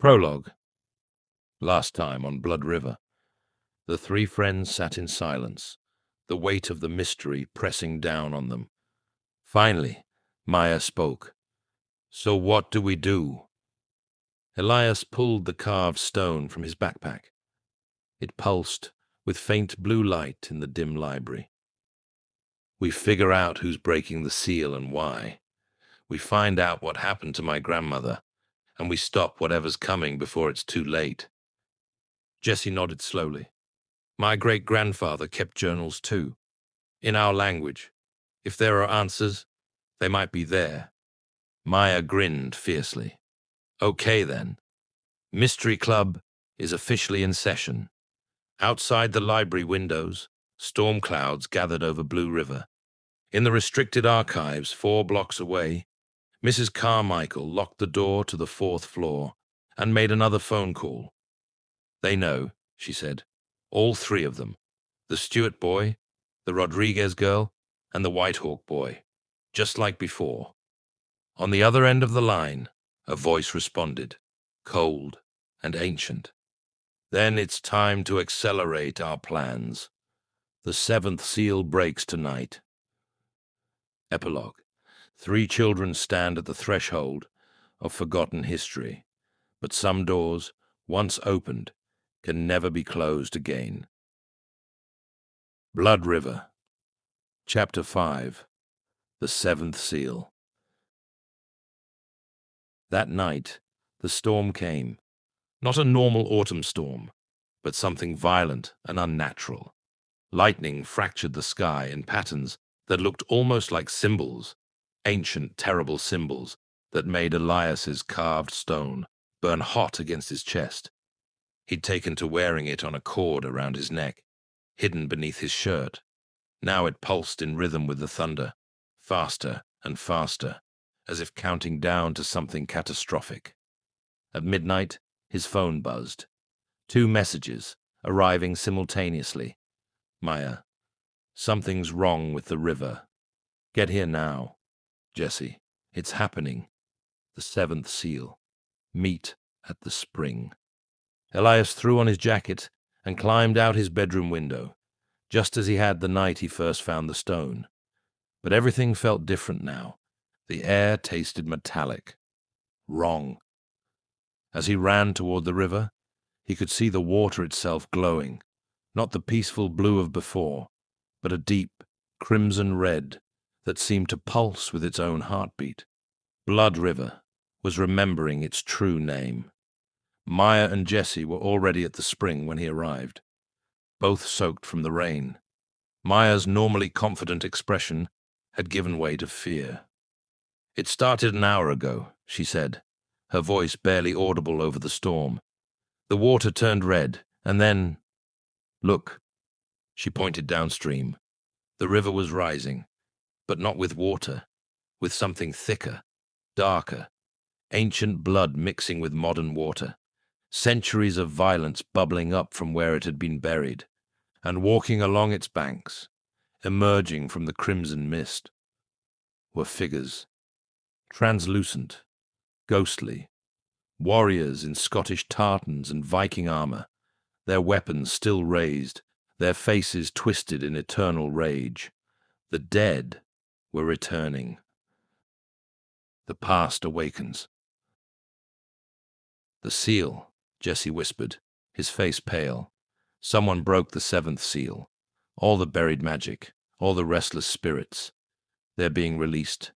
Prologue. Last time on Blood River, the three friends sat in silence, the weight of the mystery pressing down on them. Finally, Maya spoke. "So what do we do?" Elias pulled the carved stone from his backpack. It pulsed with faint blue light in the dim library. "We figure out who's breaking the seal and why. We find out what happened to my grandmother, and we stop whatever's coming before it's too late." Jesse nodded slowly. "My great-grandfather kept journals too, in our language. If there are answers, they might be there." Maya grinned fiercely. "Okay then. Mystery Club is officially in session." Outside the library windows, storm clouds gathered over Blue River. In the restricted archives 4 blocks away, Mrs. Carmichael locked the door to the 4th floor and made another phone call. "They know," she said. "All 3 of them. The Stewart boy, the Rodriguez girl, and the Whitehawk boy. Just like before." On the other end of the line, a voice responded, cold and ancient. "Then it's time to accelerate our plans. The 7th seal breaks tonight." Epilogue. 3 children stand at the threshold of forgotten history, but some doors, once opened, can never be closed again. Blood River. Chapter 5. The 7th Seal. That night, the storm came. Not a normal autumn storm, but something violent and unnatural. Lightning fractured the sky in patterns that looked almost like symbols, ancient, terrible symbols that made Elias's carved stone burn hot against his chest. He'd taken to wearing it on a cord around his neck, hidden beneath his shirt. Now it pulsed in rhythm with the thunder, faster and faster, as if counting down to something catastrophic. At midnight, his phone buzzed. 2 messages, arriving simultaneously. Maya, "Something's wrong with the river. Get here now." Jesse, "It's happening. The 7th seal. Meet at the spring." Elias threw on his jacket and climbed out his bedroom window, just as he had the night he first found the stone. But everything felt different now. The air tasted metallic. Wrong. As he ran toward the river, he could see the water itself glowing, not the peaceful blue of before, but a deep, crimson red that seemed to pulse with its own heartbeat. Blood River was remembering its true name. Maya and Jesse were already at the spring when he arrived, both soaked from the rain. Maya's normally confident expression had given way to fear. "It started an hour ago," she said, her voice barely audible over the storm. "The water turned red, and then... Look." She pointed downstream. The river was rising, but not with water, with something thicker, darker, ancient blood mixing with modern water, centuries of violence bubbling up from where it had been buried, and walking along its banks, emerging from the crimson mist, were figures, translucent, ghostly, warriors in Scottish tartans and Viking armor, their weapons still raised, their faces twisted in eternal rage. The dead were returning. The past awakens. "The seal," Jesse whispered, his face pale. "Someone broke the 7th seal. All the buried magic, all the restless spirits. They're being released."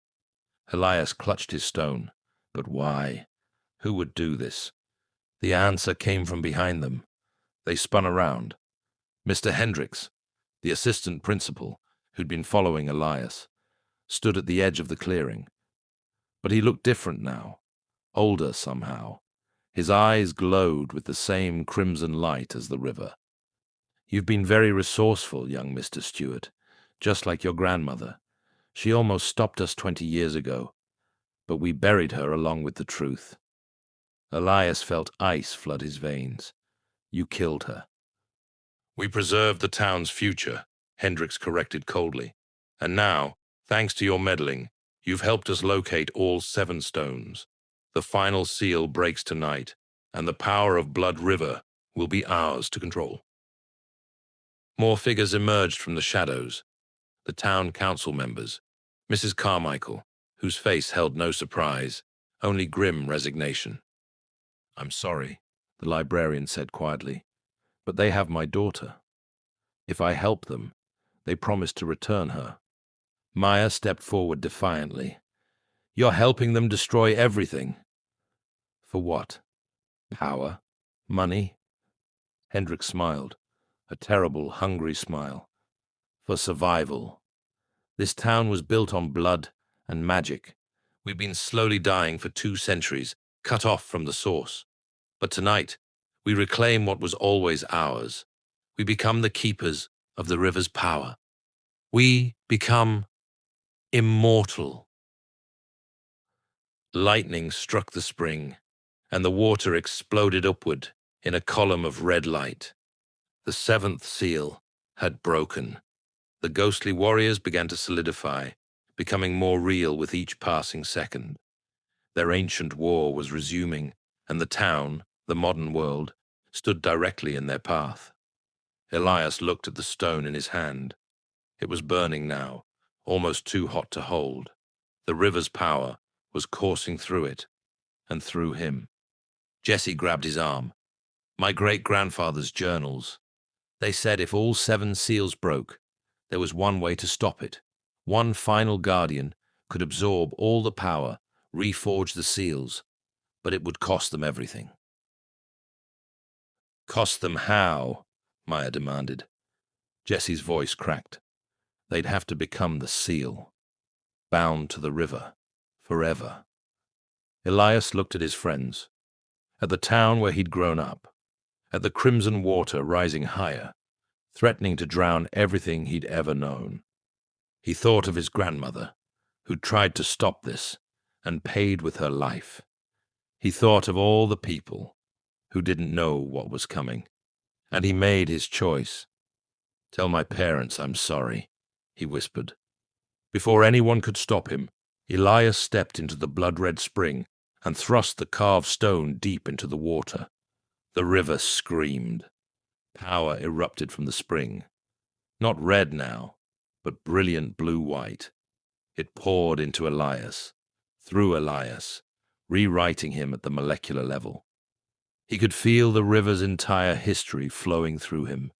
Elias clutched his stone. But why? Who would do this? The answer came from behind them. They spun around. Mr. Hendricks, the assistant principal, who'd been following Elias, stood at the edge of the clearing. But he looked different now, older somehow. His eyes glowed with the same crimson light as the river. "You've been very resourceful, young Mr. Stewart, just like your grandmother. She almost stopped us 20 years ago, but we buried her along with the truth." Elias felt ice flood his veins. "You killed her." "We preserved the town's future," Hendricks corrected coldly. "And now, thanks to your meddling, you've helped us locate all 7 stones. The final seal breaks tonight, and the power of Blood River will be ours to control. More figures emerged from the shadows. The town council members, Mrs. Carmichael, whose face held no surprise, only grim resignation. "I'm sorry," the librarian said quietly, "but they have my daughter. If I help them, they promise to return her." Maya stepped forward defiantly. "You're helping them destroy everything." "For what? Power? Money?" Hendrik smiled, a terrible, hungry smile. "For survival. This town was built on blood and magic. We've been slowly dying for 2 centuries, cut off from the source. But tonight, we reclaim what was always ours. We become the keepers of the river's power. We become immortal." Lightning struck the spring, and the water exploded upward in a column of red light. The 7th seal had broken. The ghostly warriors began to solidify, becoming more real with each passing second. Their ancient war was resuming, and the town, the modern world, stood directly in their path. Elias looked at the stone in his hand. It was burning now, almost too hot to hold. The river's power was coursing through it, and through him. Jesse grabbed his arm. "My great-grandfather's journals. They said if all 7 seals broke, there was one way to stop it. One final guardian could absorb all the power, reforge the seals, but it would cost them everything." "Cost them how?" Maya demanded. Jesse's voice cracked. "They'd have to become the seal, bound to the river, forever." Elias looked at his friends, at the town where he'd grown up, at the crimson water rising higher, threatening to drown everything he'd ever known. He thought of his grandmother, who'd tried to stop this and paid with her life. He thought of all the people who didn't know what was coming, and he made his choice. "Tell my parents I'm sorry," he whispered. Before anyone could stop him, Elias stepped into the blood-red spring and thrust the carved stone deep into the water. The river screamed. Power erupted from the spring. Not red now, but brilliant blue-white. It poured into Elias, through Elias, rewriting him at the molecular level. He could feel the river's entire history flowing through him.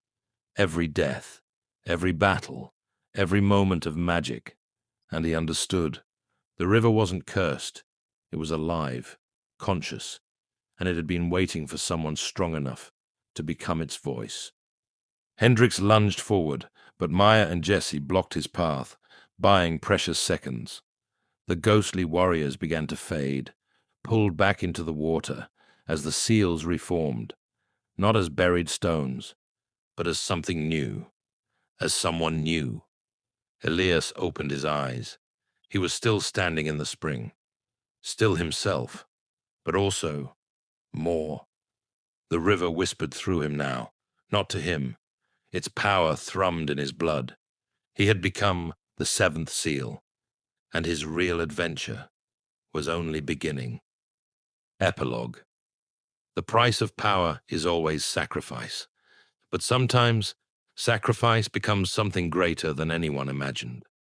Every death, every battle, every moment of magic. And he understood. The river wasn't cursed. It was alive, conscious, and it had been waiting for someone strong enough to become its voice. Hendricks lunged forward, but Maya and Jesse blocked his path, buying precious seconds. The ghostly warriors began to fade, pulled back into the water as the seals reformed, not as buried stones, but as something new, as someone new. Elias opened his eyes. He was still standing in the spring, still himself, but also more. The river whispered through him now, not to him. Its power thrummed in his blood. He had become the 7th seal, and his real adventure was only beginning. Epilogue. The price of power is always sacrifice, but sometimes sacrifice becomes something greater than anyone imagined.